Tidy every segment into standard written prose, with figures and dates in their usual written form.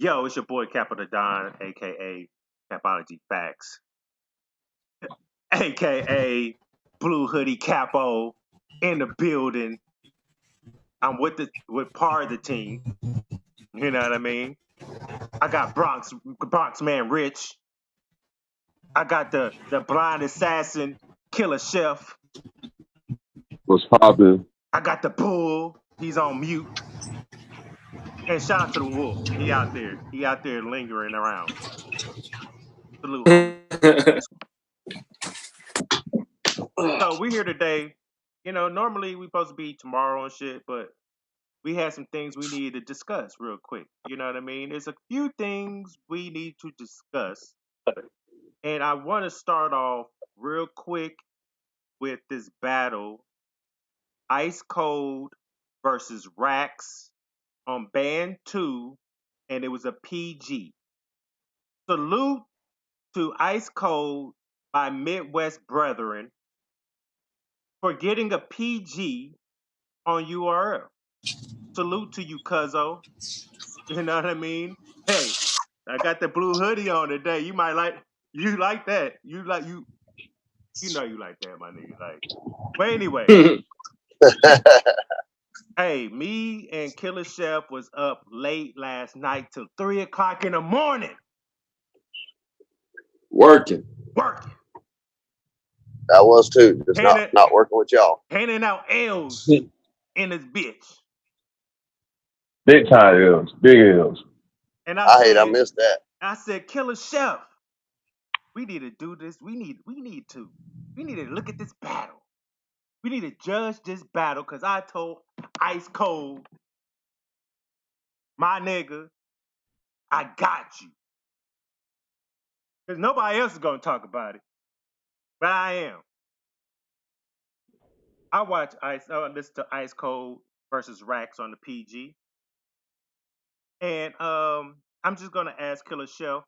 Yo, it's your boy Capital Don, aka CapologyFactz, aka Blue Hoodie Capo in the building. I'm with part of the team. You know what I mean? I got Bronx man Rich. I got the blind assassin, killer chef. Was popping. I got the bull. He's on mute. And shout out to the wolf. He out there. He out there lingering around. Salute, homie. So we here today. You know, normally we supposed to be tomorrow and shit, but we had some things we needed to discuss real quick. You know what I mean? There's a few things we need to discuss. And I want to start off real quick with this battle Ice Cold versus Raccz on Band 2, and it was a PG. Salute to Ice Cold, my Midwest brethren, for getting a PG on URL. Salute to you, cuzzo. You know what I mean? Hey, I got the blue hoodie on today. You like that. You know you like that, my nigga. Like, but anyway, hey, me and Killer Chef was up late last night till 3 o'clock in the morning. Working. I was too. Just not working with y'all. Handing out L's in this bitch. Big time L's. Big L's. And I missed that. I said, Killer Chef, we need to do this. We need to look at this battle. We need to judge this battle because I told Ice Cold, my nigga, I got you. Because nobody else is going to talk about it. But I am. I listen to Ice Cold versus Raccz on the PG. And I'm just going to ask Killer Chef,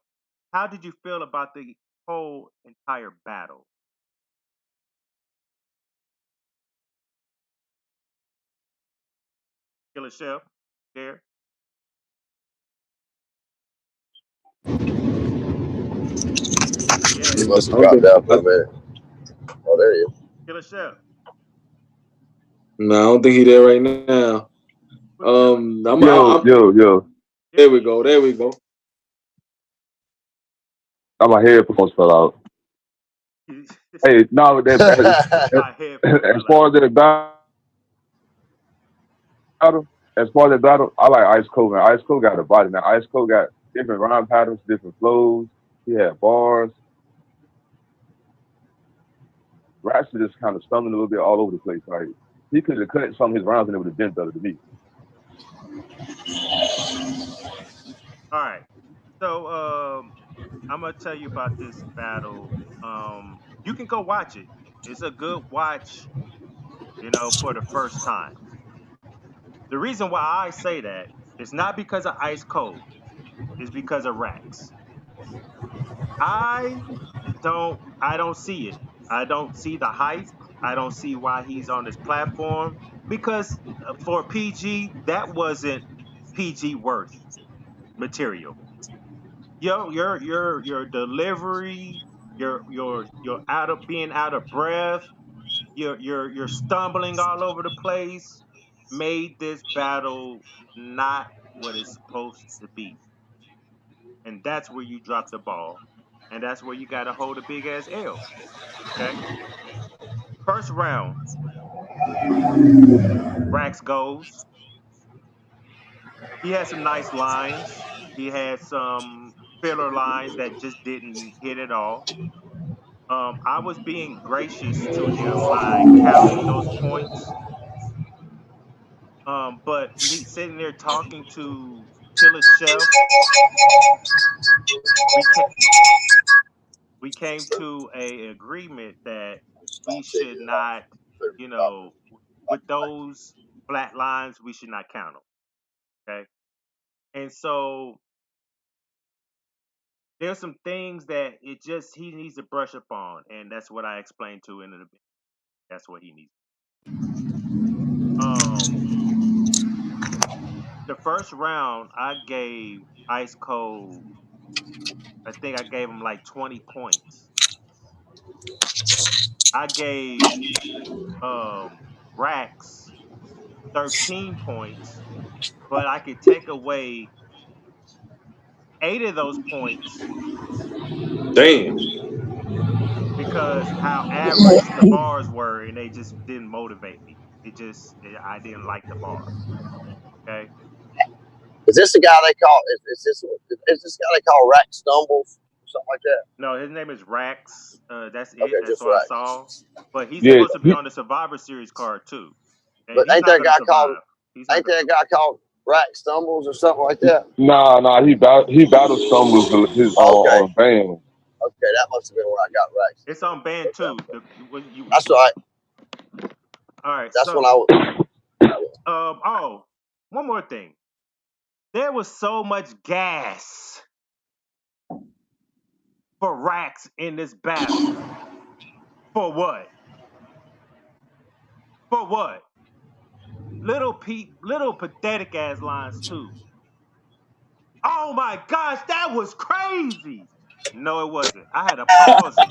how did you feel about the whole entire battle? Killer Chef, there? You must have dropped out for a minute. Oh, there you go. Killer Chef. No, I don't think he there right now. Yo. There we go. My headphones fell out. Hey, no, as far as the battle, I like Ice Cold, man. Ice Cold got a body, man. Ice Cold got different rhyme patterns, different flows. He had bars. Raccz just kind of stumbling a little bit all over the place. Like, he could have cut some of his rounds and it would have been better to me. All right. So I'm gonna tell you about this battle. You can go watch it. It's a good watch, for the first time. The reason why I say that is not because of Ice Cold, it's because of Raccz. I don't see it. I don't see the hype. I don't see why he's on this platform because for PG that wasn't PG worthy material. Your delivery, your being out of breath, you're stumbling all over the place, made this battle not what it's supposed to be, and that's where you drop the ball, and that's where you got to hold a big ass L. Okay, first round, Raccz goes. He had some nice lines. He had some filler lines that just didn't hit at all. I was being gracious to him by counting those points. But me sitting there talking to Killer Chef, we came to a agreement that we should not, with those flat lines, we should not count them. Okay, and so there's some things that he needs to brush up on, and that's what I explained to him in the beginning. That's what he needs. The first round, I gave Ice Cold, I think I gave him like 20 points. I gave Raccz 13 points, but I could take away 8 of those points Damn. because how average the bars were, and they just didn't motivate me. I didn't like the bars. Okay. Is this the guy they call? Is this guy they call Rack Stumbles or something like that? No, his name is Raccz. That's Okay, it. That's just what I Rack. saw. But he's Yeah, supposed to be on the Survivor Series card too, and But he's ain't not that going to guy called? survive. He's not Ain't going to that survive. guy called Rack Stumbles or something like that? nah. He battle stumbles his Okay, on band. okay, that must have been where I got Rack. It's on band Okay. too. That's right. All right. That's when So, I was. one more thing. There was so much gas for Raccz in this battle. For what? For what? Little pathetic ass lines too. Oh my gosh, that was crazy. No, it wasn't. I had to pause it.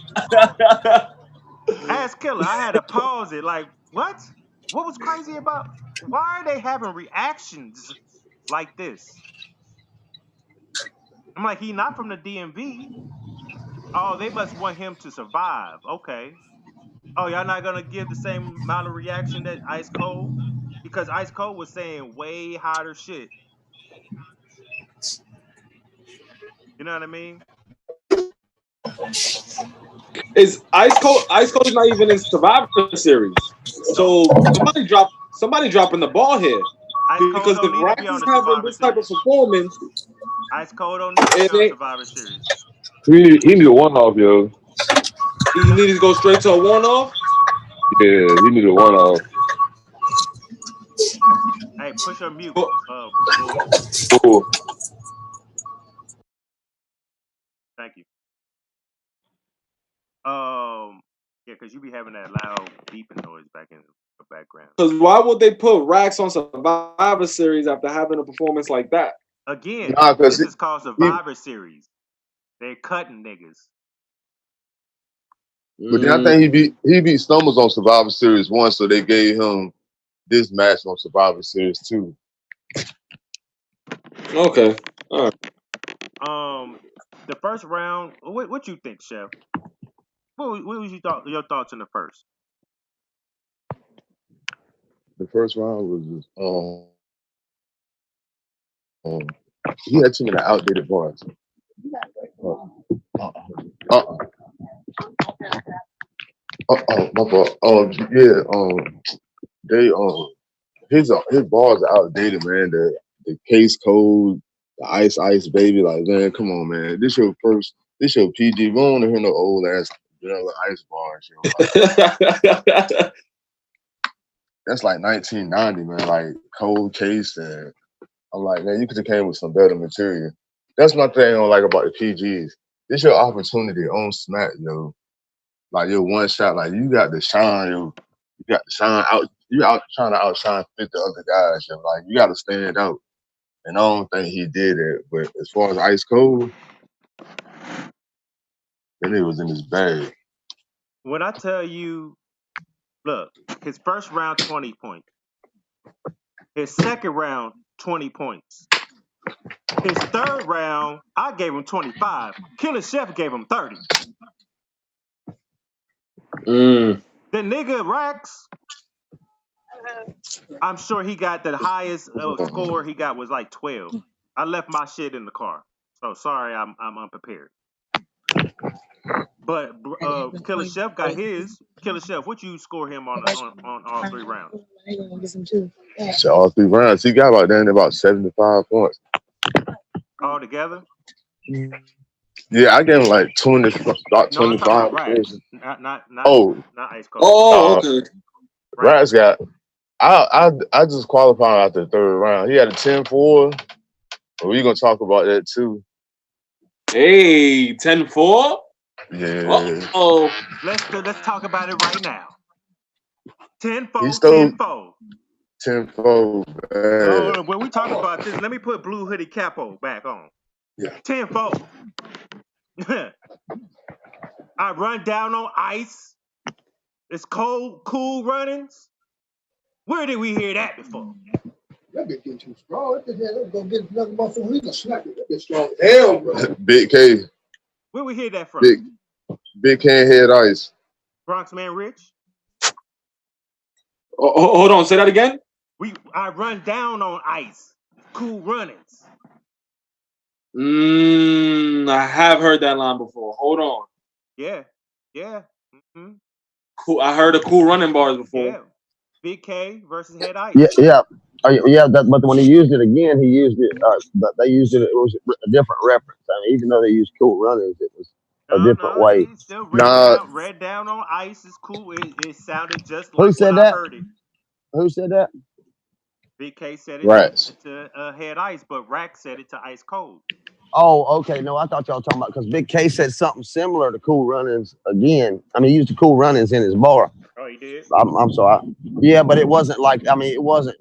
Ask Killer, I had to pause it. Like, what? What was crazy about? Why are they having reactions like this? I'm like, he not from the DMV. Oh, they must want him to survive. Okay. Oh, y'all not gonna give the same amount of reaction that Ice Cold? Because Ice Cold was saying way hotter shit. You know what I mean? Is Ice Cold? Ice Cold's not even in Survivor Series. So somebody dropping the ball here. Ice Cold Because don't if need to be Raccz on is the having Survivor this type of Series. performance, Ice Cold don't need to be on Survivor Series. He need a one off, yo. he needs to go straight to a one-off. Yeah, he need a one off. Hey, push your mute. Cool. Thank you. Yeah, because you be having that loud beeping noise back in the background. Because why would they put Raccz on Survivor Series after having a performance like that? Again, Nah, this is called Survivor Series. They're cutting niggas. But then I think he beat Stumbles on Survivor Series 1, so they gave him this match on Survivor Series 2. Okay. All right. The first round, what you think, Chef? What was your thoughts in the first? The first round was he had too many outdated bars. My fault. Yeah, his bars are outdated, man. The case code, the ice baby, like, man, come on, man. This your PG. We don't want to hear no old ass vanilla ice bars, yo. Like, that's like 1990, man. Like cold case, and I'm like, man, you could have came with some better material. That's my thing I don't like about the PGs. This your opportunity on Smack, yo. Like your one shot, like you got to shine, yo. You got to shine out. You out trying to outshine 50 other guys, yo. Like you got to stand out. And I don't think he did it. But as far as Ice Cold, then it was in his bag. When I tell you, look, his first round 20 points. His second round 20 points. His third round, I gave him 25. Killer Chef gave him 30. The nigga Raccz, I'm sure he got the highest score he got was like 12. I left my shit in the car. So sorry, I'm unprepared. But Killer Chef got his. Killer Chef, what you score him on all 3 rounds? So all 3 rounds, he got about 75 points. All together? Yeah, I gave him like 20, about 25. No, I'm talking about Raccz. Not Ice Cold. Oh, okay. Raccz got. I just qualified after the 3rd round. He had a 10-4. We're gonna talk about that too. Hey, 10-4? Yeah. Oh. Let's talk about it right now. 10-4, He stole 10-4. 10-4. When we talk about this, let me put Blue Hoodie Capo back on. Yeah. Tenfold. I run down on Eyse. It's cold, cool runnings. Where did we hear that before? That bitch getting too strong. Let's go get another muscle. We can smack it. That bitch strong. Hell, bro. Big K. Where we hear that from? Big K head Eyse. Bronx Man Rich. Oh, hold on, say that again. I run down on Eyse. Cool runnings. I have heard that line before. Hold on. Yeah. Mm-hmm. Cool. I heard the cool running bars before. Yeah. Big K versus Head Eyse. Yeah. But when he used it again, he used it. But they used it. It was a different reference. I mean, even though they used cool runnings, it was a different way. He still read down on Eyse is cool. It sounded just like Who said when that? I heard it. Who said that? Big K said it Raccz. to Head Eyse, but Raccz said it to Ice Cold. Oh, okay. No, I thought y'all talking about because Big K said something similar to cool runnings again. I mean, he used the cool runnings in his bar. Oh, he did? I'm sorry. Yeah, but it wasn't like, I mean, it wasn't.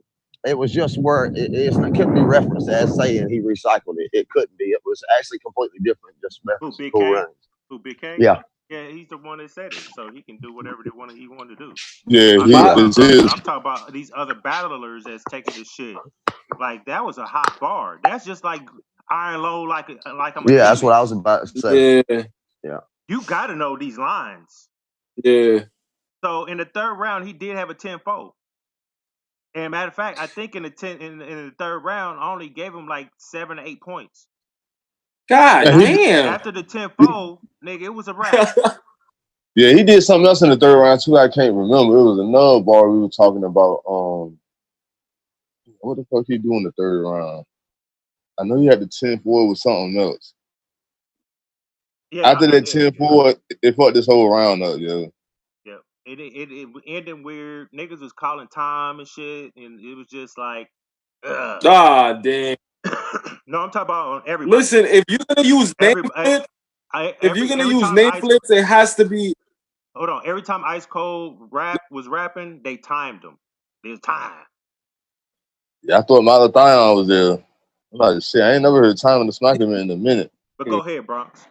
It was just where it couldn't be referenced as saying he recycled it. It couldn't be. It was actually completely different. Just reference Big cool K? runnings. Who, Big K? Yeah. Yeah, he's the one that said it, so he can do whatever he wanted to do. Yeah, I'm talking about these other battlers that's taking this shit. Like, that was a hot bar. That's just like Iron Low, like I'm a demon. That's what I was about to say. Yeah. You got to know these lines. Yeah. So in the third round, he did have a 10-4. And matter of fact, I think in the third round, I only gave him like 7 or 8 points. God damn. After the 10-4, nigga, it was a wrap. Yeah, he did something else in the third round too. I can't remember. It was another bar we were talking about. What the fuck he do in the third round? I know he had the 10-4 with something else. Yeah, after that 10-4, it fucked this whole round up, yo. Yeah, it ended weird. Niggas was calling time and shit, and it was just like, ugh. Ah, damn. No, I'm talking about on everybody. Listen, if you're gonna use name flips, it has to be. Hold on. Every time Ice Cold was rapping, they timed him. There's time. Yeah, I thought Malathion was there. I'm like, shit, I ain't never heard time in the smack him in a minute. But go ahead, Bronx.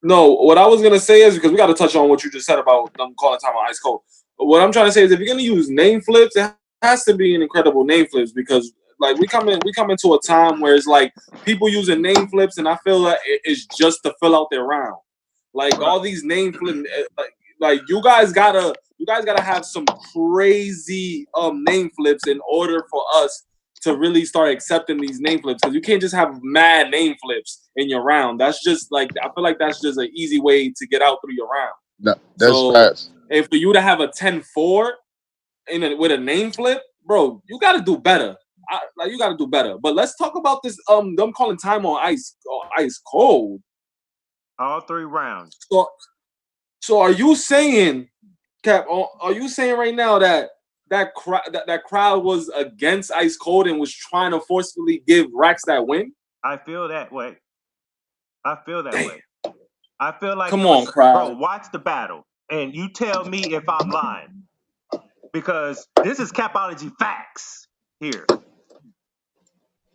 No, what I was gonna say is because we got to touch on what you just said about them calling time on Ice Cold. What I'm trying to say is if you're gonna use name flips, it has to be an incredible name flips because like we come into a time where it's like people using name flips, and I feel like it's just to fill out their round. Like all these name flips, like you guys gotta have some crazy name flips in order for us to really start accepting these name flips, because you can't just have mad name flips in your round. That's just like, I feel like that's just an easy way to get out through your round. That's facts. And for you to have a 10-4 with a name flip, bro, you got to do better. You got to do better. But let's talk about this. Them calling time on Ice Cold. All 3 rounds. So are you saying, Cap? Are you saying right now that crowd was against Ice Cold and was trying to forcefully give Raccz that win? I feel that way. I feel like come on, crowd. Bro, watch the battle and you tell me if I'm lying, because this is CapologyFactz here,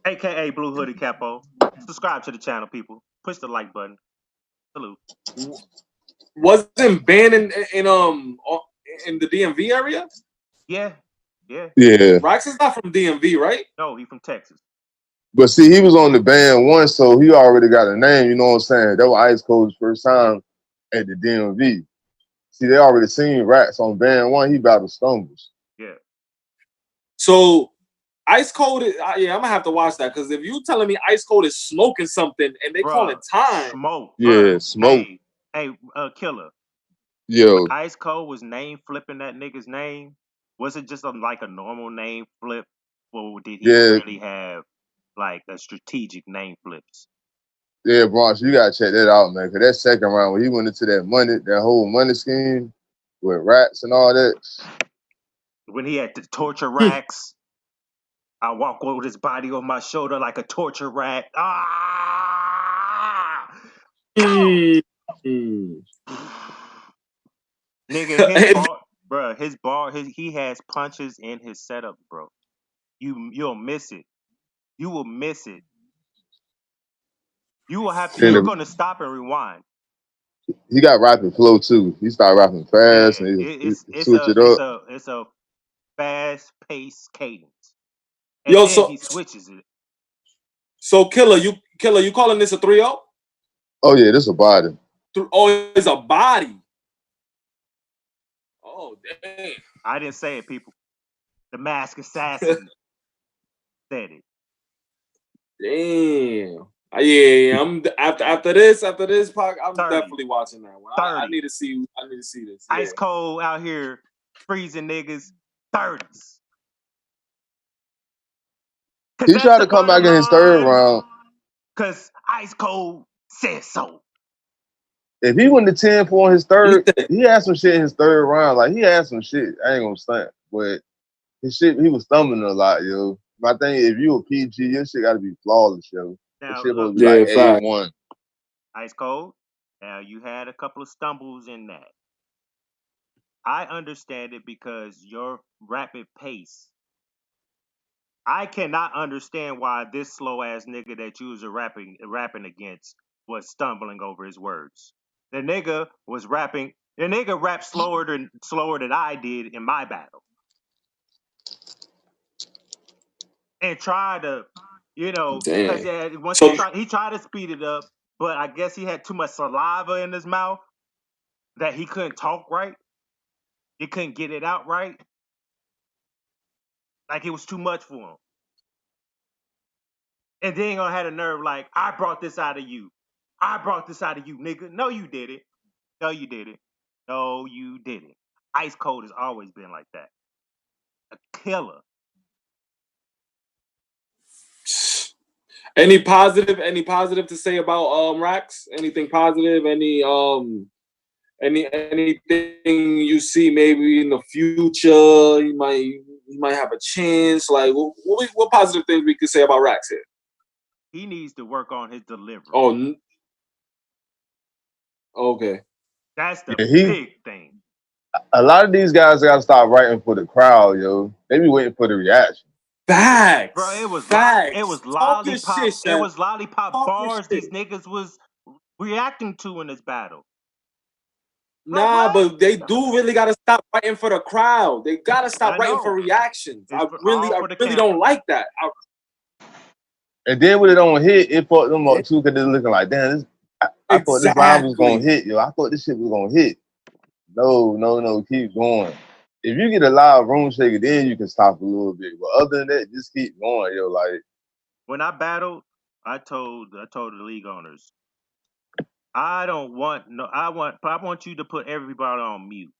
aka Blue Hoodie Capo. Subscribe to the channel, people. Push the like button. Salute. Wasn't banned in the DMV area? Yeah. Raccz is not from DMV, right? No, he's from Texas. But see, he was on the band once, so he already got a name. You know what I'm saying? That was Ice Cold's first time at the DMV. See, they already seen Raccz on band 1. He battled Stumbles. Yeah. So Ice Cold, I'm gonna have to watch that, because if you telling me Ice Cold is smoking something and they call it time, smoke. Yeah, smoke. Hey, Killer. Yo, when Ice Cold was name flipping that nigga's name, was it just like a normal name flip, or did he really have like a strategic name flips? Yeah, Bronx, you gotta check that out, man. Cause that second round when he went into that whole money scheme with Raccz and all that. When he had to torture Raccz, I walk with his body on my shoulder like a torture rack. Nigga, his bar, he has punches in his setup, bro. You'll miss it. You will miss it. You will have to. Then You're going to stop and rewind. he got rapping flow too. He started rapping Yeah, fast and he switch it up. it's a fast paced cadence, and Yo, then he so switches it. Killer, you calling this a 3-0? Oh yeah, this a body. Oh, it's a body. Oh damn. I didn't say it, people. The Mask Assassin said it. Damn. Yeah. I'm after this podcast, I'm 30. definitely watching that one. I need to see. I need to see this. Yeah. Ice Cold out here freezing niggas 30s. He tried to come back in his third round. Cause Ice Cold said so. If he went to 10 for his third, he had some shit in his third round. Like he had some shit. I ain't gonna stunt, but his shit, he was stumbling a lot, yo. My thing, if you a PG, your shit gotta be flawless, yo. Now, shit look, supposed to be like fact. A1. Ice Cold. Now you had a couple of stumbles in that. I understand it because your rapid pace. I cannot understand why this slow ass nigga that you was rapping against was stumbling over his words. The nigga was rapping. The nigga rapped slower than I did in my battle, and tried to, because once he tried to speed it up, but I guess he had too much saliva in his mouth that he couldn't talk right. He couldn't get it out right. Like it was too much for him. And then gonna have the nerve like, I brought this out of you. I brought this out of you, nigga. No, you did it. No, you did it. No, you didn't. Ice Cold has always been like that. A killer. Any positive to say about Raccz? Anything positive? Anything you see maybe in the future? You might have a chance. Like what positive things we could say about Raccz here? He needs to work on his delivery. Oh, okay. That's the big thing. A lot of these guys gotta stop writing for the crowd, yo. They be waiting for the reaction. Facts. Bro, it was Facts. it was Talk your lollipop. shit, It was lollipop Talk bars your these shit. niggas was reacting to in this battle. Nah, but they do really gotta stop writing for the crowd. They gotta stop writing for reactions. I really don't like that. And then when it don't hit, it fucked them up too, because they're looking like, damn, I thought this line was gonna hit, yo. I thought this shit was gonna hit. No, keep going. If you get a live room shaker, then you can stop a little bit. But other than that, just keep going, yo. Like when I battled, I told the league owners, I want you to put everybody on mute.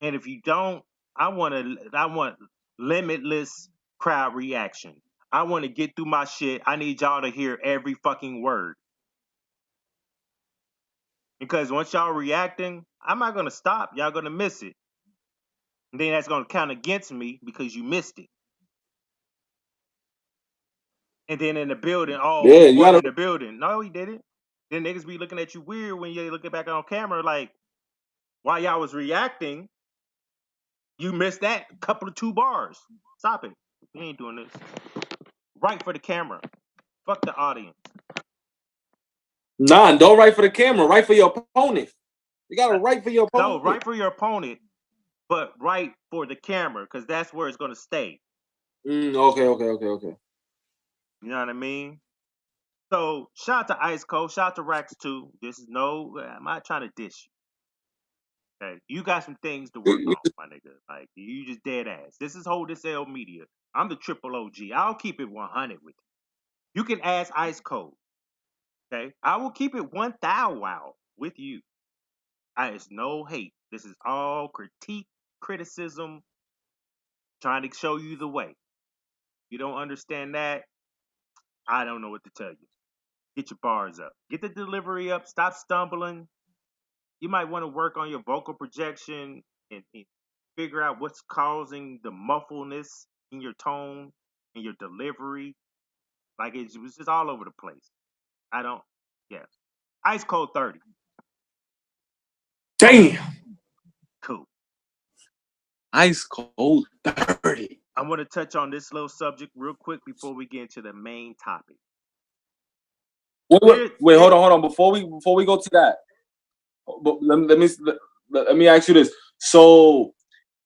And if you don't, I want limitless crowd reaction. I want to get through my shit. I need y'all to hear every fucking word. Because once y'all reacting, I'm not gonna stop. Y'all gonna miss it. And then that's gonna count against me because you missed it. And then in the building, he wasn't in the building. No, he didn't. Then niggas be looking at you weird when you looking back on camera, like, while y'all was reacting, you missed that couple of 2 bars. Stop it. You ain't doing this. Write for the camera. Fuck the audience. Nah, don't write for the camera. Write for your opponent. You gotta write for your opponent. No, write for your opponent, but write for the camera, because that's where it's gonna stay. Okay. You know what I mean? So shout out to Ice Cold, shout out to Raccz too. I'm not trying to dish you. Okay, you got some things to work on, my nigga. Like you just dead ass. This is Hold This L Media. I'm the triple OG. I'll keep it 100 with you. You can ask Ice Cold. Okay, I will keep it 1,000 with you. It's no hate. This is all critique, criticism, trying to show you the way. You don't understand that? I don't know what to tell you. Get your bars up. Get the delivery up. Stop stumbling. You might want to work on your vocal projection and figure out what's causing the muffledness in your tone and your delivery. Like it was just all over the place. Ice Cold 30. Damn. Cool. Ice Cold 30. I want to touch on this little subject real quick before we get into the main topic. Wait, hold on. Before we go to that, but let me ask you this. So,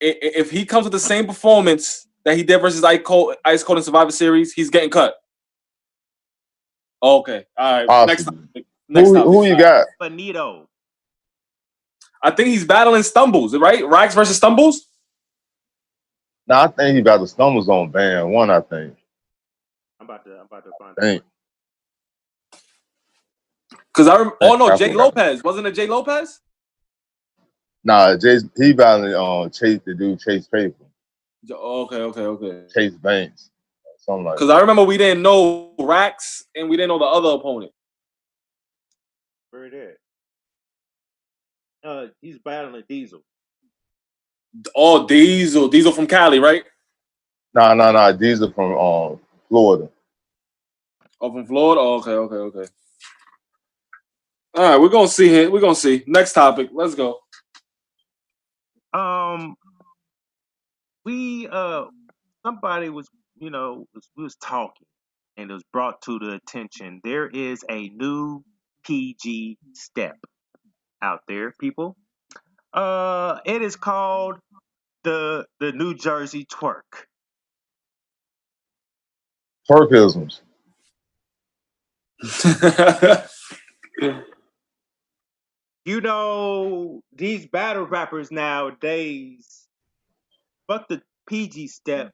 if he comes with the same performance that he did versus Ice Cold in Survivor Series, he's getting cut. Okay, all right. Possibly. Next topic. Who you got? Benito. I think he's battling Stumbles, right? Raccz versus Stumbles. No, I think he about the Stumbles on band one. I think. I'm about to find out. Because Jay Lopez. Wasn't it Jay Lopez? Nah, he battling Chase Paper. Okay. Chase Banks. Something like that. Because I remember we didn't know Raccz and we didn't know the other opponent. Where it at? He's battling Diesel. Oh, Diesel from Cali, right? Nah. Diesel from Florida. Oh, from Florida? Oh, okay. All right, we're gonna see him. We're gonna see. Next topic. Let's go. Somebody was, we was talking, and it was brought to the attention. There is a new PG step out there, people. It is called the New Jersey Twork. Twerkisms. These battle rappers nowadays, fuck the PG step.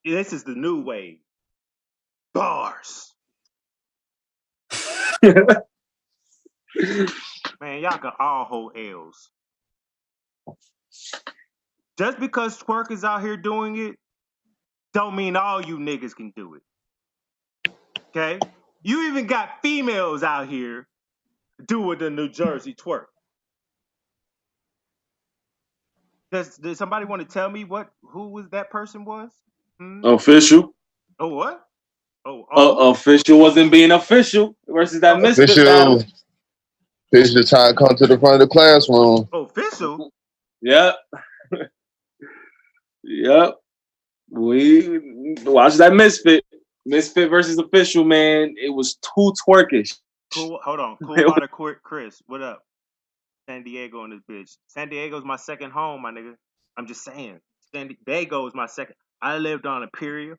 This is the new wave. Bars. Man, y'all can all hold L's. Just because Twork is out here doing it, don't mean all you niggas can do it. Okay? You even got females out here doing the New Jersey Twork. Did somebody want to tell me who that person was? Official. Oh, what? Oh. Official wasn't being official versus that misfit battle. Official time to come to the front of the classroom. Official? Yep. We watched that misfit. Misfit versus official, man. It was too twerkish. Cool. Hold on. Cool water, Chris. What up? San Diego and this bitch. San Diego's my second home, my nigga. I'm just saying. San Diego is my second. I lived on Imperial.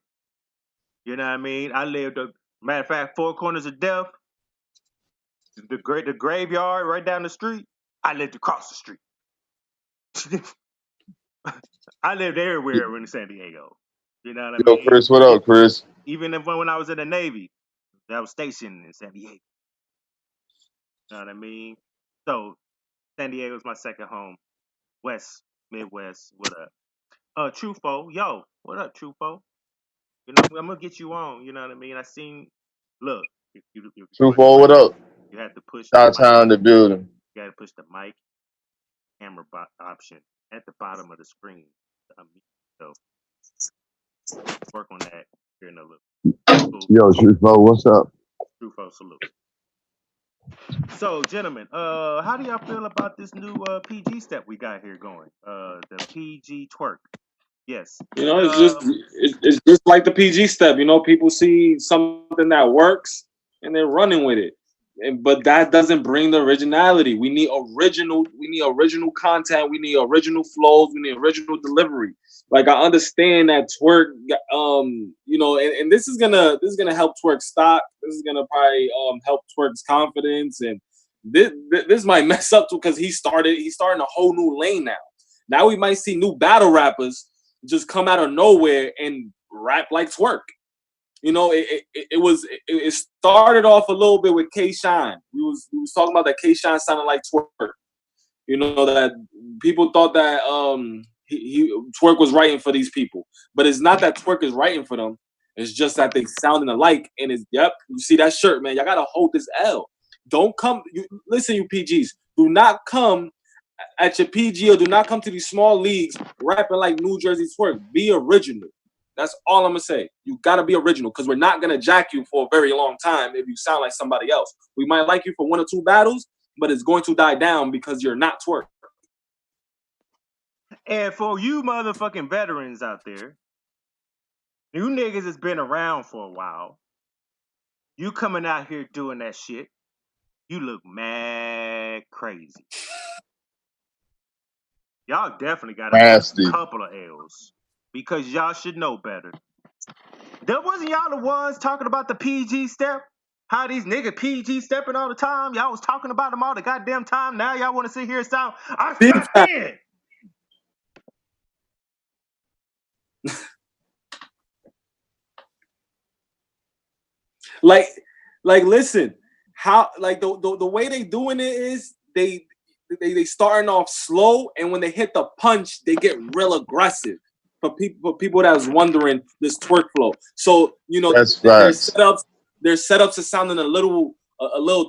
You know what I mean? Matter of fact, Four Corners of Death. The graveyard right down the street. I lived across the street. I lived everywhere in San Diego. You know what I mean? Chris, what up, Chris? Even when I was in the Navy, I was stationed in San Diego. You know what I mean? So San Diego's my second home. Midwest, what up? Trufo, yo, what up, Trufo? I'm gonna get you on, you know what I mean? Look, if Trufo, what up? You have to push Downtown the building. You gotta push the mic camera option at the bottom of the screen. So work on that here in a little. Cool. Yo, Trufo, what's up? Trufo, salute. So, gentlemen, how do y'all feel about this new PG step we got here going? The PG Twork. Yes. It's just like the PG step. People see something that works and they're running with it. But that doesn't bring the originality. We need original content. We need original flows. We need original delivery. Like, I understand that Twork, and this is gonna help Twork stock. This is gonna probably help Twork's confidence, and this might mess up too because he's starting a whole new lane now. Now we might see new battle rappers just come out of nowhere and rap like Twork. It started off a little bit with K-Shine. We was talking about that K-Shine sounded like Twork. That people thought that Twork was writing for these people, but it's not that Twork is writing for them. It's just that they sounding alike. And you see that shirt, man. Y'all gotta hold this L. Don't come. Listen, you PGs. Do not come at your PG or do not come to these small leagues rapping like New Jersey Twork. Be original. That's all I'm gonna say. You gotta be original because we're not gonna jack you for a very long time if you sound like somebody else. We might like you for 1 or 2 battles, but it's going to die down because you're not Twork. And for you motherfucking veterans out there, You niggas has been around for a while. You coming out here doing that shit. You look mad crazy. Y'all definitely got a couple of L's because y'all should know better. That wasn't y'all the ones talking about the PG step? How these niggas PG stepping all the time? Y'all was talking about them all the goddamn time. Now y'all want to sit here and sound, I stepped in. Like, listen, how like the way they doing it is they starting off slow, and when they hit the punch, they get real aggressive. For people that was wondering this twerk flow, so you know their setups are sounding a little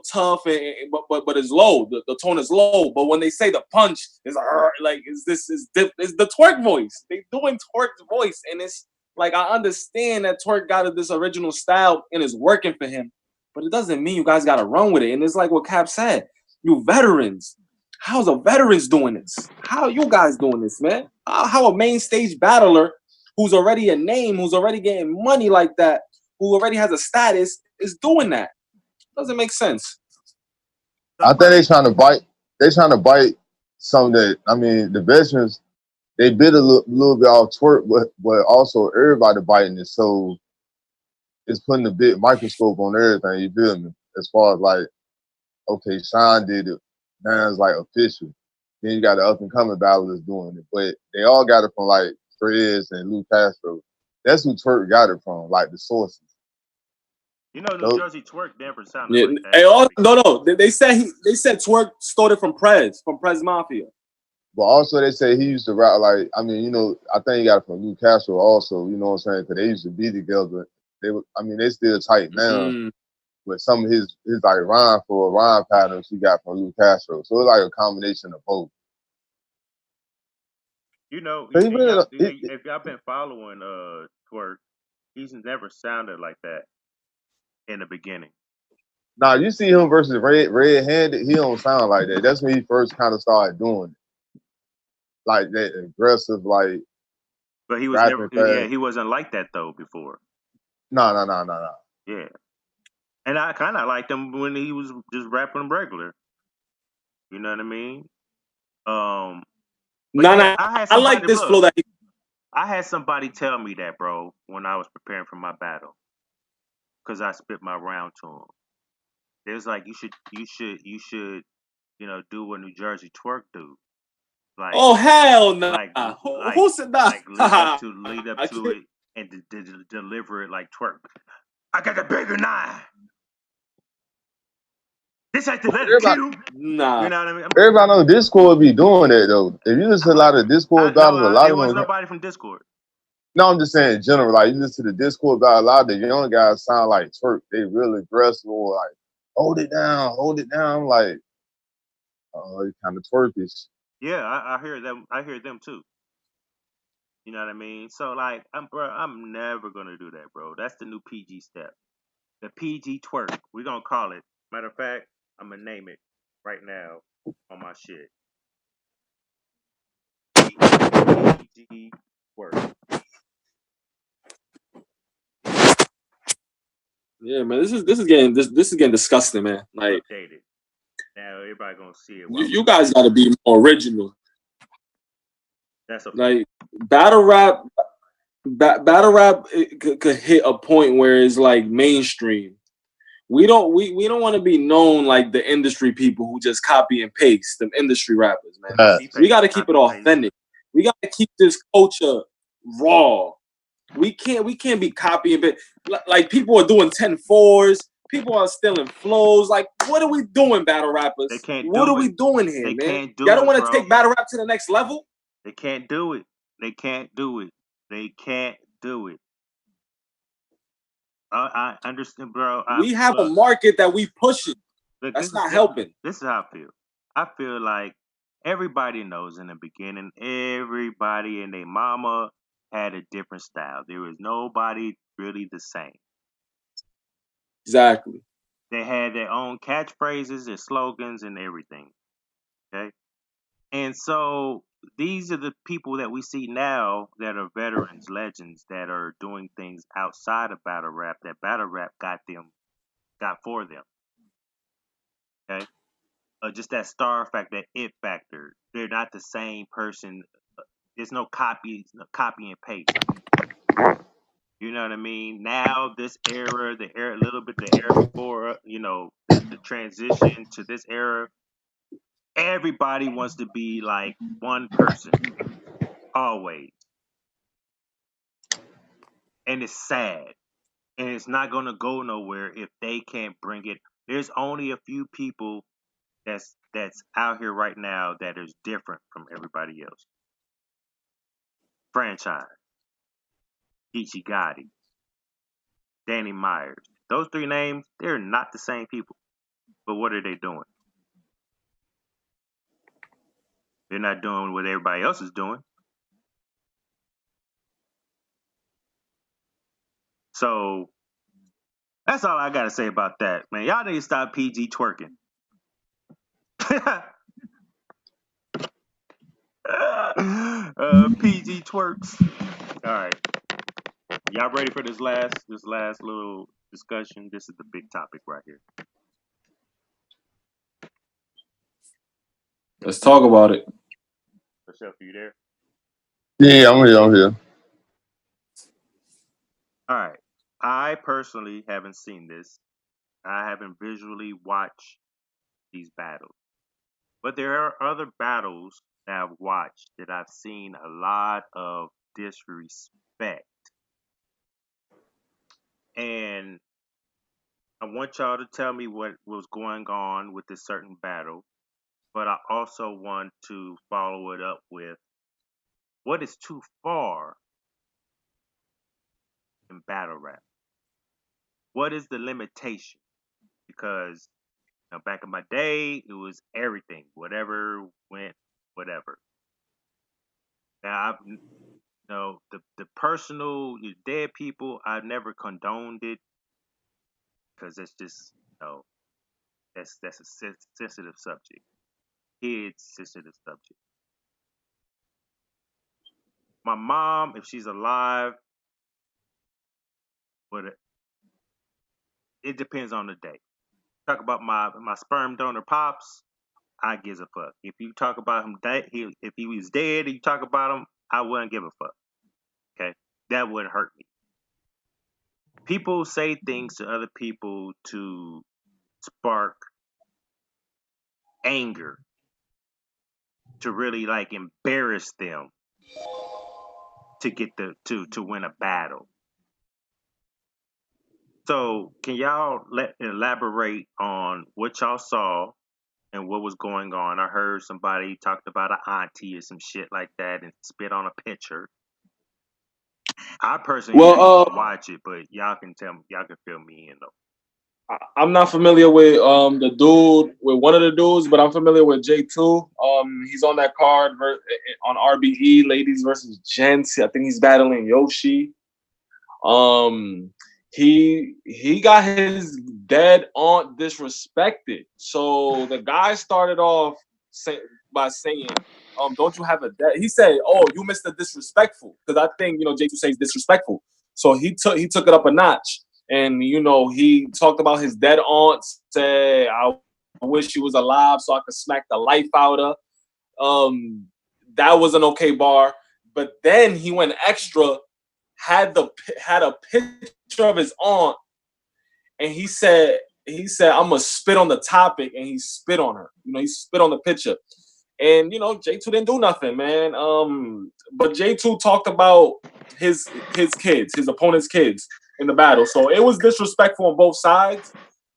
tough, but it's low. The tone is low, but when they say the punch is like is the twerk voice. They doing twerk's voice, and it's like I understand that Twork got this original style and is working for him, but it doesn't mean you guys got to run with it. And it's like what Cap said, you veterans. How's a veterans doing this? How are you guys doing this, man? How a main stage battler who's already a name, who's already getting money like that, who already has a status, is doing that? Doesn't make sense. I think they're trying to bite. They're trying to bite some that, I mean, the veterans, they bit a little bit off Twork, but also everybody biting it. So it's putting a big microscope on everything, you feel me? As far as like, okay, Sean did it. Now it's like official. Then you got the up and coming battlers doing it. But they all got it from like Frizz and Lou Castro. That's who Twork got it from, like the sources. You know, New Jersey Twork never sounded like that. Hey, no. They said Twork stole it from Prez Mafia. But also they say he used to rap like, I mean, you know, I think he got it from Lou Castro also, you know what I'm saying? Because they used to be together. They were, I mean, they still tight now. But some of his like rhyme patterns he got from Lou Castro. So it's like a combination of both. You know, if y'all been following Twork, he's never sounded like that in the beginning. Now you see him versus Red-Handed, he don't sound like that. That's when he first kind of started doing it. Like that aggressive, like. But he was never, he wasn't like that though before. No. Yeah. And I kind of liked him when he was just rapping regular. You know what I mean? I like this flow that I had somebody tell me that, bro, when I was preparing for my battle, because I spit my round to him. It was like you should, you know, do what New Jersey Twork do. Like, oh hell no! Who said that? Like lead up to it and deliver it like Twork. I got a bigger nine. This ain't to let it kill. Nah. You know what I mean? Everybody knows Discord be doing that though. If you listen to a lot of Discord battles, a lot of them. Nobody from Discord. No, I'm just saying in general. Like you listen to the Discord battle, a lot of the young guys sound like Twork. They really aggressive or like hold it down. I'm like, oh, it's kind of Tworkish. Yeah, I hear them. I hear them too. You know what I mean? So like, I'm never gonna do that, bro. That's the new PG step. The PG Twork. We're gonna call it. Matter of fact, I'm gonna name it right now on my shit. PG Twork. Yeah, man, this is getting disgusting, man. Like, updated. Now everybody gonna see it. You guys got to be more original. That's okay. Like battle rap. Battle rap could hit a point where it's like mainstream. We don't want to be known like the industry people who just copy and paste them industry rappers, man. We got to keep it authentic. We got to keep this culture raw. We can't be copying, but like people are doing 10-4s. People are stealing flows. Like, what are we doing, battle rappers? They can't. What are we doing here, man? Y'all don't want to take battle rap to the next level? They can't do it. They can't do it. They can't do it. I understand, bro. We have a market that we pushing. That's not helping. This is how I feel. I feel like everybody knows in the beginning, everybody and their mama had a different style. There was nobody really the same. Exactly. They had their own catchphrases, their slogans, and everything. Okay. And so these are the people that we see now that are veterans, legends that are doing things outside of battle rap that battle rap got for them. Okay, just that star factor, that it factor. They're not the same person. There's no copy and paste. You know what I mean? Now, this era, the era, a little bit, the era before, the transition to this era, everybody wants to be like one person, always. And it's sad. And it's not going to go nowhere if they can't bring it. There's only a few people that's out here right now that is different from everybody else. Franchise, Geechee Gotti, Danny Myers. Those three names, they're not the same people. But what are they doing? They're not doing what everybody else is doing. So that's all I gotta say about that, man. Y'all need to stop PG twerking. PG twerks. All right. Y'all ready for this last little discussion? This is the big topic right here. Let's talk about it. Michelle, are you there? Yeah, I'm here. All right. I personally haven't seen this. I haven't visually watched these battles. But there are other battles that I've watched that I've seen a lot of disrespect. And I want y'all to tell me what was going on with this certain battle. But I also want to follow it up with what is too far in battle rap? What is the limitation? Because back in my day, it was everything, whatever went, whatever. Now, the personal, dead people, I've never condoned it because it's just, that's a sensitive subject. Kids, sensitive subject. My mom, if she's alive, but it depends on the day. Talk about my sperm donor pops, I gives a fuck. If you talk about him, if he was dead and you talk about him, I wouldn't give a fuck. Okay, that wouldn't hurt me. People say things to other people to spark anger, to really like embarrass them, to get to win a battle. So, can y'all elaborate on what y'all saw and what was going on? I heard somebody talked about an auntie or some shit like that and spit on a picture. I personally didn't watch it, but y'all can tell me, y'all can fill me in though. I'm not familiar with the dude, with one of the dudes, but I'm familiar with J2. He's on that card on RBE, ladies versus gents. I think he's battling Yoshi. He got his dead aunt disrespected. So the guy started off by saying, don't you have a dad? He said, oh, you Mr. Disrespectful. Because I think, J2 says disrespectful. So he took it up a notch. And, he talked about his dead aunt, said, I wish she was alive so I could smack the life out of her. That was an okay bar. But then he went extra, had a picture of his aunt, and he said, I'm gonna spit on the topic, and he spit on her. He spit on the picture. And J2 didn't do nothing, man. But J2 talked about his kids, his opponent's kids in the battle. So it was disrespectful on both sides.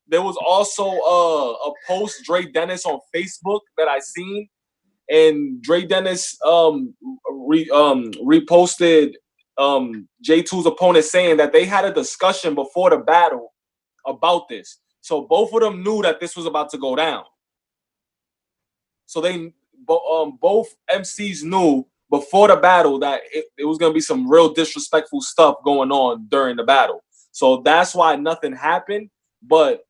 There was also a post Dre Dennis on Facebook that I seen, and Dre Dennis reposted J2's opponent saying that they had a discussion before the battle about this. So both of them knew that this was about to go down. So they both MCs knew before the battle that it was going to be some real disrespectful stuff going on during the battle. So that's why nothing happened. But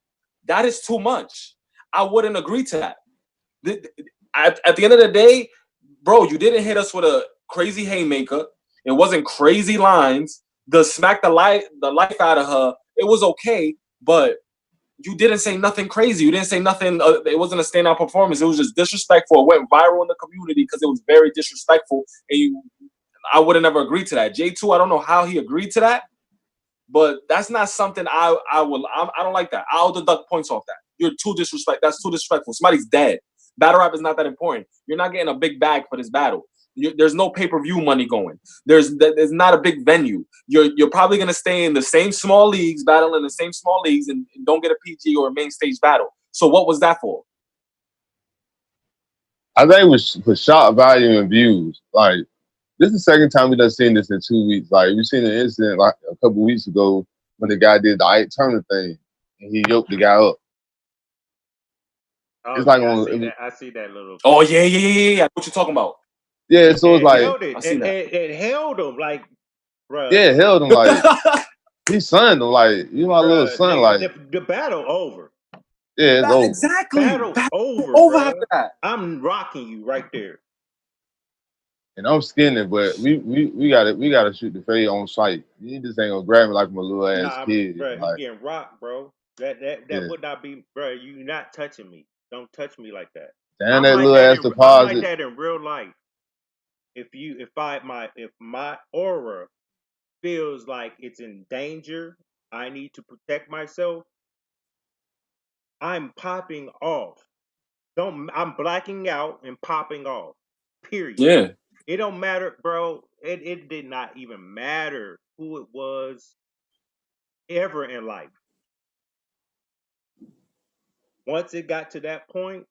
that is too much. I wouldn't agree to that. At the end of the day, bro, you didn't hit us with a crazy haymaker. It wasn't crazy lines. The smack the life out of her. It was okay, but you didn't say nothing crazy. You didn't say nothing. It wasn't a standout performance. It was just disrespectful. It went viral in the community because it was very disrespectful. And I would have never agreed to that. J2, I don't know how he agreed to that, but that's not something I don't like that. I'll deduct points off that. You're too disrespectful. That's too disrespectful. Somebody's dead. Battle rap is not that important. You're not getting a big bag for this battle. There's no pay-per-view money going. There's not a big venue. You're probably gonna stay in the same small leagues, battle in the same small leagues, and don't get a PG or a main stage battle. So what was that for? I think it was for shot value and views. Like, this is the second time we done seen this in 2 weeks. Like, we seen an incident like a couple weeks ago when the guy did the Ike Turner thing and he yoked the guy up. Oh, it's like I see that little. Oh yeah. What you talking about? Yeah, so it's like held it. I see that. It held him like, bro. Yeah, held him like he sunned him like, you my little son. Like the battle over. Yeah, it's over. Exactly. Battle over. Over after that. I'm rocking you right there. And I'm skinny, but we gotta shoot the fade on sight. You just ain't gonna grab me like I'm a little ass kid. Bro, like, you getting rocked, bro. That would not be, bro. You not touching me. Don't touch me like that. Damn, that little ass deposit. I'm like that in real life. If my aura feels like it's in danger, I need to protect myself, I'm popping off. I'm blacking out and popping off. Period. Yeah. It don't matter, bro. It did not even matter who it was ever in life. Once it got to that point,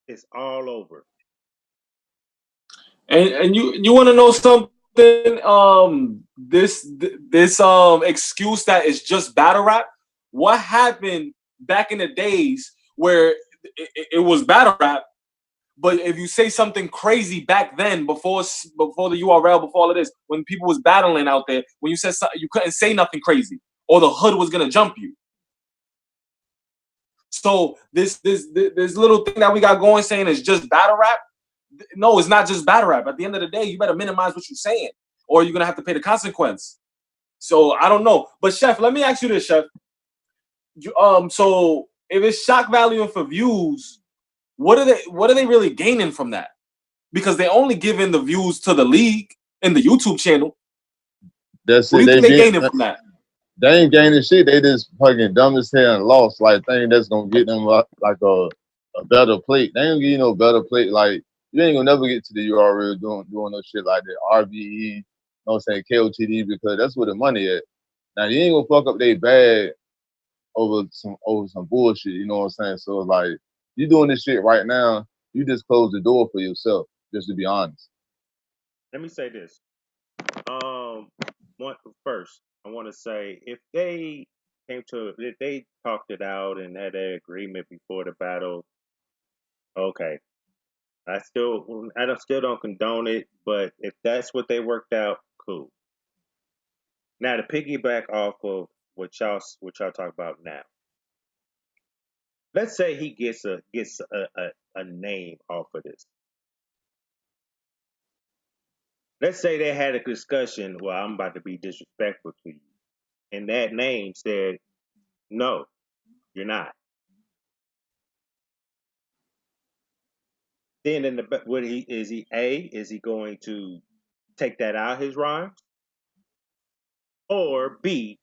it's all over. And you want to know something? This excuse that is just battle rap. What happened back in the days where it was battle rap, but if you say something crazy back then, before the URL, before all of this, when people was battling out there, when you said something, you couldn't say nothing crazy, or the hood was gonna jump you. So this little thing that we got going, saying it's just battle rap. No, it's not just battle rap. At the end of the day, you better minimize what you're saying, or you're gonna have to pay the consequence. So I don't know. But Chef, let me ask you this, Chef. So if it's shock value and for views, what are they really gaining from that? Because they're only giving the views to the league and the YouTube channel. That's what it. do you think they gaining from that? They ain't gaining shit. They just fucking dumb as hell and lost. Like, thing that's gonna get them like a better plate. They ain't gonna give you no better plate. Like, you ain't gonna never get to the URL doing no shit like that. RBE, you know what I'm saying, KOTD, because that's where the money at. Now, you ain't gonna fuck up their bag over some bullshit, you know what I'm saying? So it's like, you doing this shit right now, you just close the door for yourself, just to be honest. Let me say this. First, I want to say, if they talked it out and had an agreement before the battle, okay. I still don't condone it, but if that's what they worked out, cool. Now, to piggyback off of what y'all talk about now, let's say he gets a name off of this. Let's say they had a discussion. Well, I'm about to be disrespectful to you, and that name said, "No, you're not." Then is he going to take that out his rhymes, or B,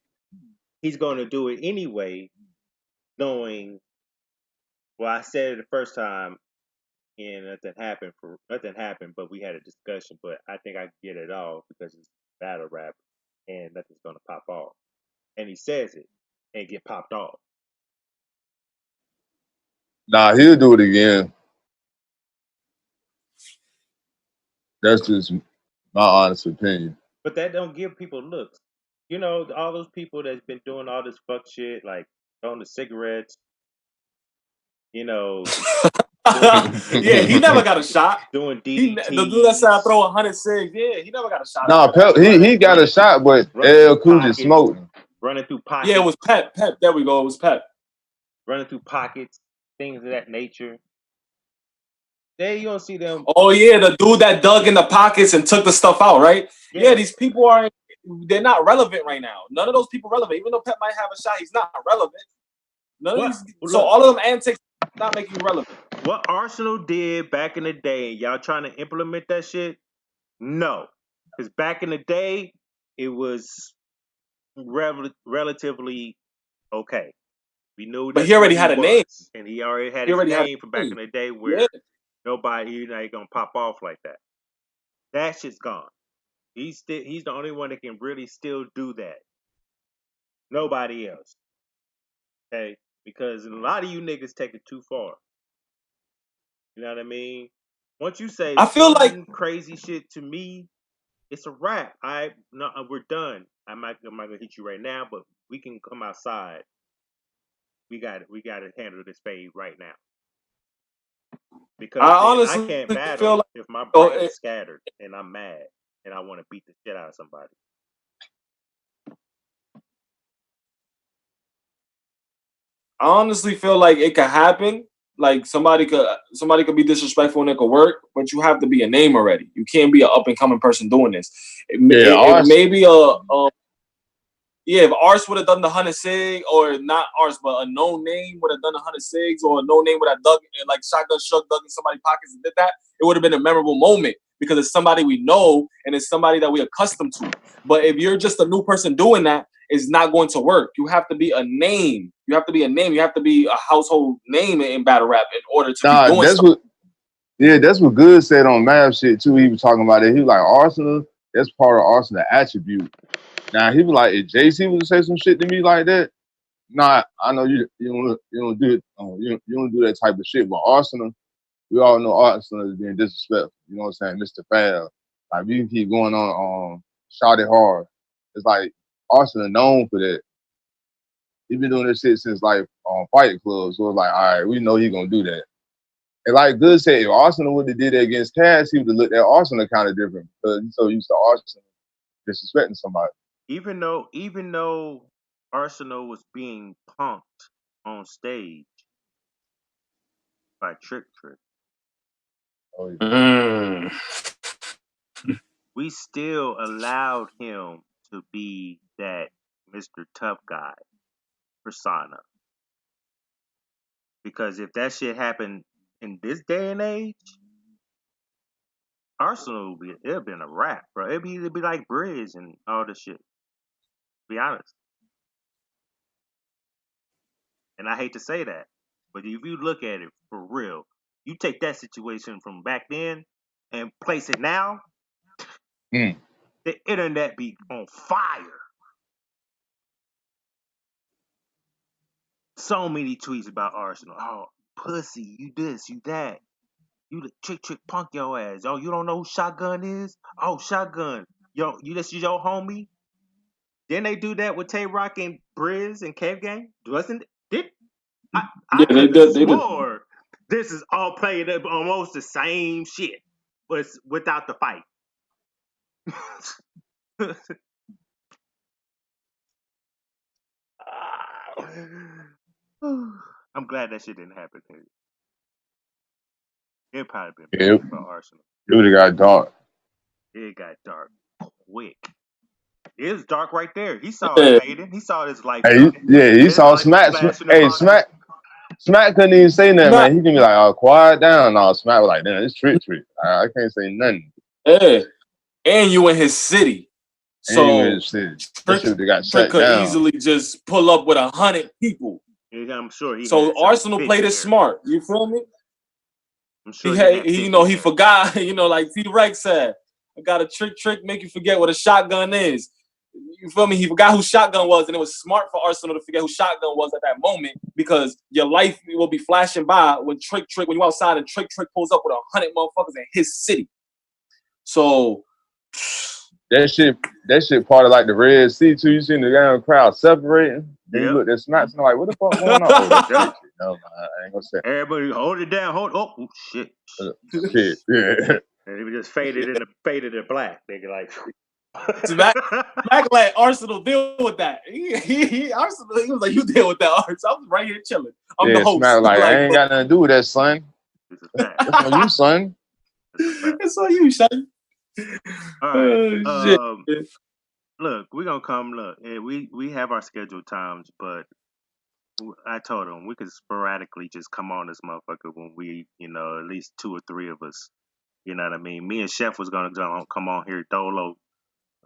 he's going to do it anyway, knowing, well, I said it the first time and nothing happened, but we had a discussion, but I think I can get it off because it's battle rap and nothing's going to pop off. And he says it and get popped off. Nah, he'll do it again. That's just my honest opinion. But that don't give people looks. You know, all those people that's been doing all this fuck shit, like throwing the cigarettes, you know. Yeah, he never got a shot. Doing DDT. The dude that said I throw 106, yeah, he never got a shot. Nah, Pep, he got a shot, but El Cool just smoked him. Running through pockets. Yeah, it was Pep. There we go. It was Pep. Running through pockets, things of that nature. you don't see them. Oh yeah, the dude that dug in the pockets and took the stuff out, right? Yeah, these people they're not relevant right now. None of those people relevant. Even though Pep might have a shot, he's not relevant. None of these. So all of them antics not making relevant. What Arsenal did back in the day, y'all trying to implement that shit? No, because back in the day, it was relatively okay. We knew but he already had a name, and he already had his name from back in the day where nobody ain't gonna pop off like that. That shit's gone. He's the only one that can really still do that. Nobody else. Okay, because a lot of you niggas take it too far. You know what I mean? Once you say I feel like crazy shit to me, it's a wrap. We're done. I'm not gonna hit you right now, but we can come outside. We got to handle this fade right now. Because I can't battle if my brain is scattered and I'm mad and I want to beat the shit out of somebody. I honestly feel like it could happen. Like somebody could be disrespectful and it could work, but you have to be a name already. You can't be an up and coming person doing this. Maybe if Ars would have done the 100 sig, or not Ars, but a known name would have done the 100 sigs, or a known name would have dug like shotgun shook, dug in somebody's pockets and did that, it would have been a memorable moment because it's somebody we know and it's somebody that we're accustomed to. But if you're just a new person doing that, it's not going to work. You have to be a name. You have to be a name. You have to be a household name in battle rap in order to be doing stuff. That's what Good said on Mav shit too. He was talking about it. He was like, Arsenal, that's part of Arsenal attribute. Now he was like, if JC was to say some shit to me like that, nah, I know you don't do it. You don't do that type of shit. But Arsenal, we all know Arsenal is being disrespectful. You know what I'm saying, Mr. Fab. Like we can keep going on, shot it hard. It's like Arsenal known for that. He been doing this shit since like Fight Club. So it's like, all right, we know he gonna do that. And like Good said, if Arsenal would have did that against Cass, he would have looked at Arsenal kind of different because he's so used to Arsenal disrespecting somebody. Even though Arsenal was being punked on stage by Trick, Oh, yeah. We still allowed him to be that Mr. Tough Guy persona. Because if that shit happened in this day and age, Arsenal it'd have been a wrap, bro. It'd be like Bridge and all this shit. To be honest. And I hate to say that, but if you look at it for real, you take that situation from back then and place it now, the internet be on fire. So many tweets about Arsenal. Oh, pussy, you this, you that. You the trick punk your ass. Oh, you don't know who Shotgun is? Oh, Shotgun. Yo, this is your homie? Didn't they do that with Tay Rock and Briz and Cave Gang? Wasn't it? I could have swore this is all played up almost the same shit, but without the fight. I'm glad that shit didn't happen. It probably been bad for Arsenal. It would have got dark. It got dark quick. It was dark right there. He saw it fading. He saw his life. He saw Smack. Smack couldn't even say nothing, man. He can be like, "Oh, quiet down." No, Smack was like, "Damn, it's Trick. I can't say nothing." Yeah, and you in his city, so Trick could easily just pull up with 100 people. Yeah, I'm sure. So Arsenal played it smart. You feel me? I'm sure he forgot. Like T-Rex said, I got a trick, make you forget what a shotgun is. You feel me? He forgot who Shotgun was, and it was smart for Arsenal to forget who Shotgun was at that moment because your life will be flashing by when when you outside and Trick pulls up with 100 motherfuckers in his city. So that shit part of like the Red Sea too. You seen the damn crowd separating. Then you look at Smack and like, what the fuck going on? No, I ain't gonna say. Everybody hold it down. Oh shit. Shit. Yeah. And he just faded in black. Nigga, like. Smack let Arsenal deal with that. Arsenal, he was like, you deal with that, Arsenal. I was right here chilling. I'm the host. Smack like, I ain't got nothing to do with that, son. It's a fact. It's on you, son. It's a fact. It's on you, son. All right. Oh, shit. Look, we're gonna come. Look, we have our scheduled times, but I told them we could sporadically just come on this motherfucker when we, at least 2 or 3 of us. You know what I mean? Me and Chef was gonna come on here dolo,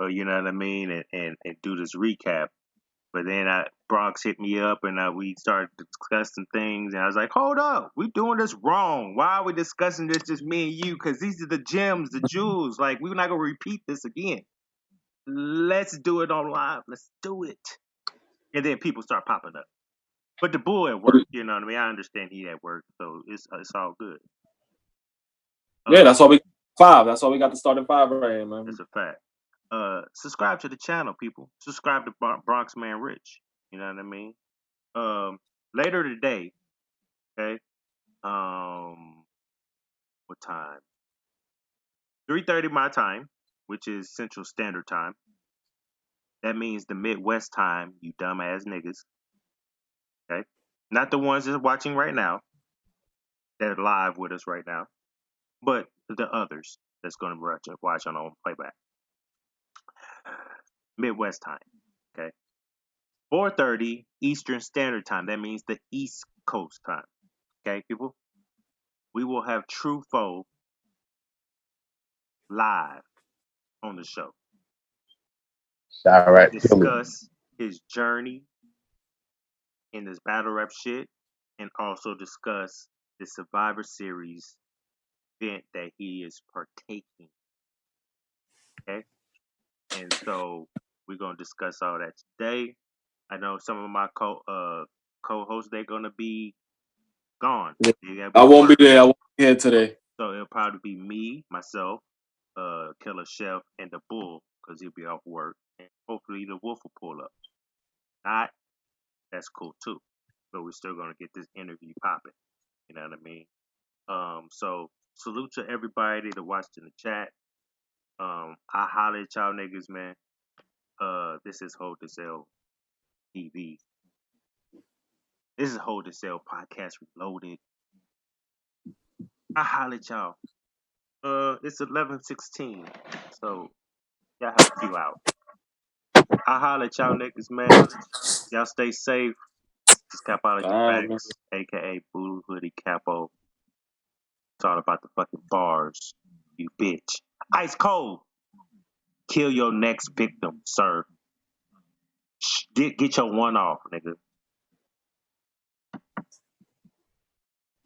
you know what I mean, and do this recap. But then Bronx hit me up and we started discussing things, and I was like, hold up, we doing this wrong. Why are we discussing this just me and you? Because these are the gems, the jewels. Like, we're not gonna repeat this again. Let's do it on live. Let's do it. And then people start popping up. But the bull at work, you know what I mean? I understand he at work, so it's all good. Yeah, that's why we 5. That's why we got to start at 5 right here, man. That's a fact. Subscribe to the channel, people. Subscribe to Bronx Man Rich. You know what I mean? Later today, okay? What time? 3:30 my time, which is Central Standard Time. That means the Midwest time, you dumbass niggas. Okay? Not the ones that's watching right now, that are live with us right now, but the others that's going to watch on playback. Midwest time. Okay? 4:30 Eastern Standard Time. That means the East Coast time. Okay, people? We will have True Foe live on the show. Direct Discuss his journey in this battle rap shit, and also discuss the Survivor Series event that he is partaking. Okay? And so we're gonna discuss all that today. I know some of my co-hosts, they're gonna be gone. I won't be there. I won't be here today. So it'll probably be me, myself, Killer Chef, and the Bull, because he'll be off work. And hopefully the Wolf will pull up. Not, that's cool too. But we're still gonna get this interview popping. You know what I mean? So salute to everybody that watched in the chat. I holler at y'all niggas, man. This is Hold to Sell TV. This is Hold to Sell Podcast Reloaded. I holler at y'all. It's 11:16, so y'all have a few out. I holler at y'all niggas, man. Y'all stay safe. This is CapologyFactz, aka Boo Hoodie Capo. It's all about the fucking bars, you bitch. Ice Cold. Kill your next victim, sir. Get your one off, nigga.